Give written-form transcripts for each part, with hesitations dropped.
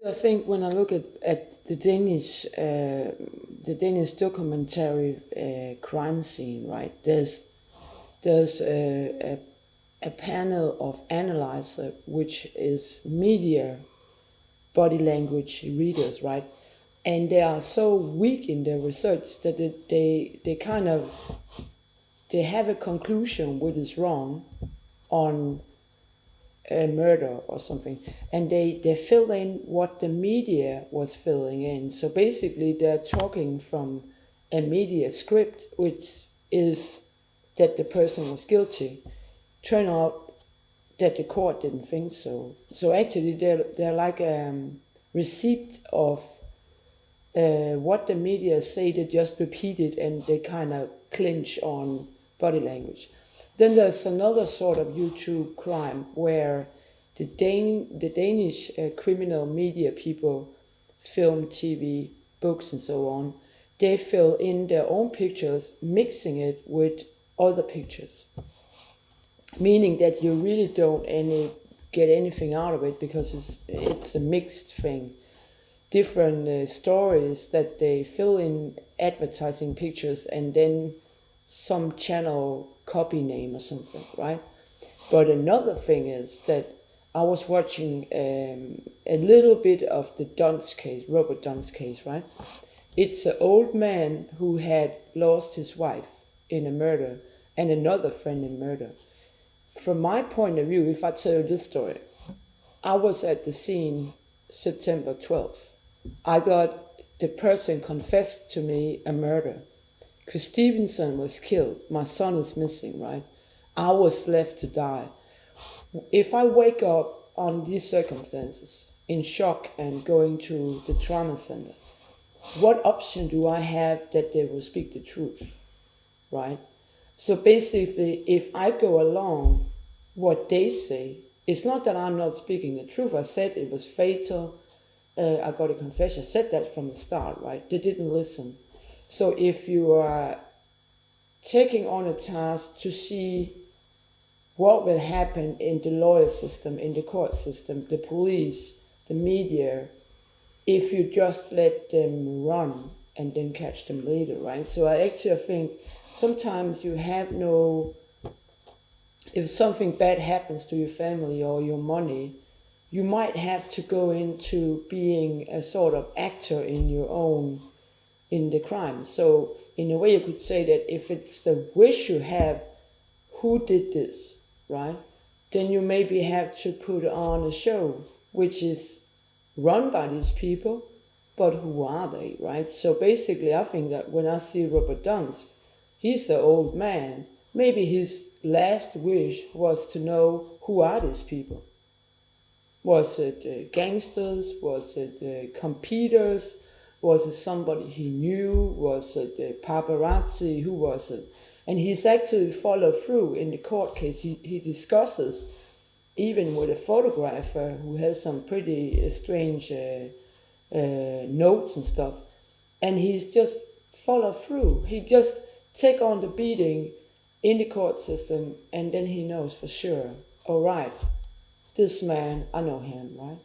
I think when I look at the Danish documentary crime scene, right? There's a panel of analyzer which is media body language readers, right? And they are so weak in their research that they kind of they have a conclusion which is wrong on a murder or something, and they fill in what the media was filling in. So basically, they're talking from a media script, which is that the person was guilty. Turn out that the court didn't think so. So actually, they're like a receipt of what the media say. They just repeat it and they kind of clinch on body language. Then there's another sort of YouTube crime where the Danish criminal media people, film, TV, books, and so on, they fill in their own pictures, mixing it with other pictures, meaning that you really don't get anything out of it because it's a mixed thing. Different stories that they fill in advertising pictures and then some channel copy name or something, right? But another thing is that I was watching a little bit of the Dunst case, Robert Dunst case, right? It's an old man who had lost his wife in a murder and another friend in murder. From my point of view, if I tell you this story, I was at the scene September 12th. I got the person confessed to me a murder. Chris Stevenson was killed. My son is missing, right? I was left to die. If I wake up on these circumstances in shock and going to the trauma center, what option do I have that they will speak the truth, right? So basically, if I go along what they say, it's not that I'm not speaking the truth. I said it was fatal. I got a confession. I said that from the start, right? They didn't listen. So if you are taking on a task to see what will happen in the lawyer system, in the court system, the police, the media, if you just let them run and then catch them later, right? So I actually think sometimes you have no, if something bad happens to your family or your money, you might have to go into being a sort of actor in your own, in the crime. So in a way you could say that if it's the wish you have, who did this, right? Then you maybe have to put on a show which is run by these people, but who are they, right? So basically I think that when I see Robert Dunst, he's an old man. Maybe his last wish was to know who are these people. Was it gangsters? Was it competitors? Was it somebody he knew? Was it paparazzi? Who was it? And he's actually followed through in the court case. He discusses even with a photographer who has some pretty strange notes and stuff. And he's just followed through. He just take on the beating in the court system, and then he knows for sure, all right, this man, I know him, right?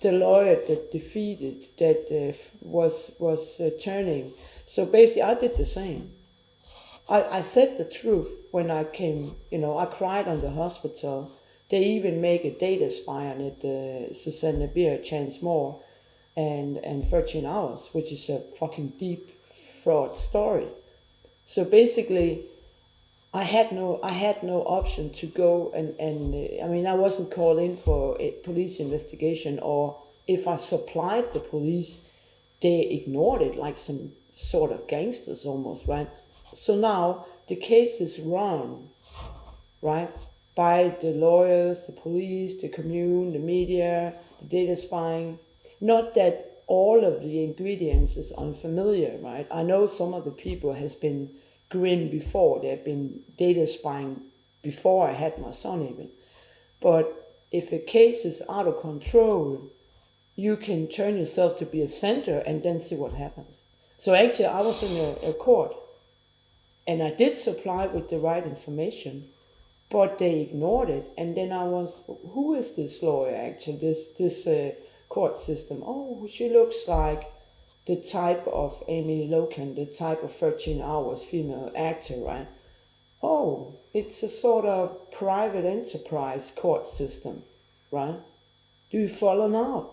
The lawyer that defeated, that was turning. So basically, I did the same. I said the truth when I came, I cried on the hospital. They even make a data spy on it, Susanne Beer, Chance Moore, and 13 Hours, which is a fucking deep fraud story. So basically, I had no option to go and I mean, I wasn't called in for a police investigation, or if I supplied the police, they ignored it like some sort of gangsters almost, right? So now the case is run, right, by the lawyers, the police, the commune, the media, the data spying. Not that all of the ingredients is unfamiliar, right? I know some of the people has been grim before. They've been data spying before I had my son even. But if a case is out of control, you can turn yourself to be a center and then see what happens. So actually I was in a court and I did supply with the right information, but they ignored it. And then I was, who is this lawyer actually? This court system. Oh, she looks like the type of Amy Loken, the type of 13 Hours female actor, right? Oh, it's a sort of private enterprise court system, right? Do you follow now?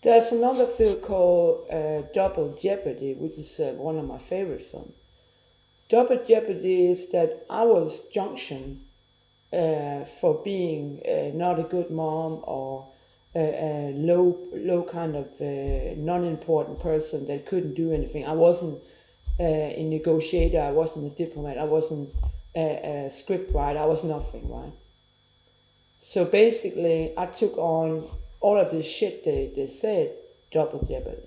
There's another film called Double Jeopardy, which is one of my favorite films. Double Jeopardy is that I was junction for being not a good mom or a low kind of non-important person that couldn't do anything. I wasn't a negotiator. I wasn't a diplomat. I wasn't a script writer. I was nothing, right? So basically, I took on all of this shit they said, Double Jeopardy.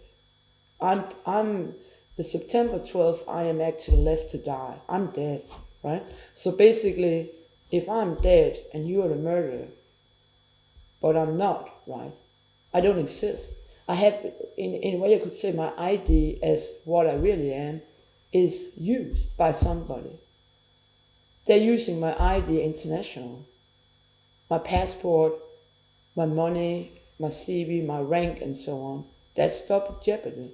I'm the September 12th, I am actually left to die. I'm dead, right? So basically, if I'm dead and you are the murderer, but I'm not, right? I don't exist. I have, in a way, you could say my ID as what I really am is used by somebody. They're using my ID international, my passport, my money, my CV, my rank, and so on. That's Double Jeopardy.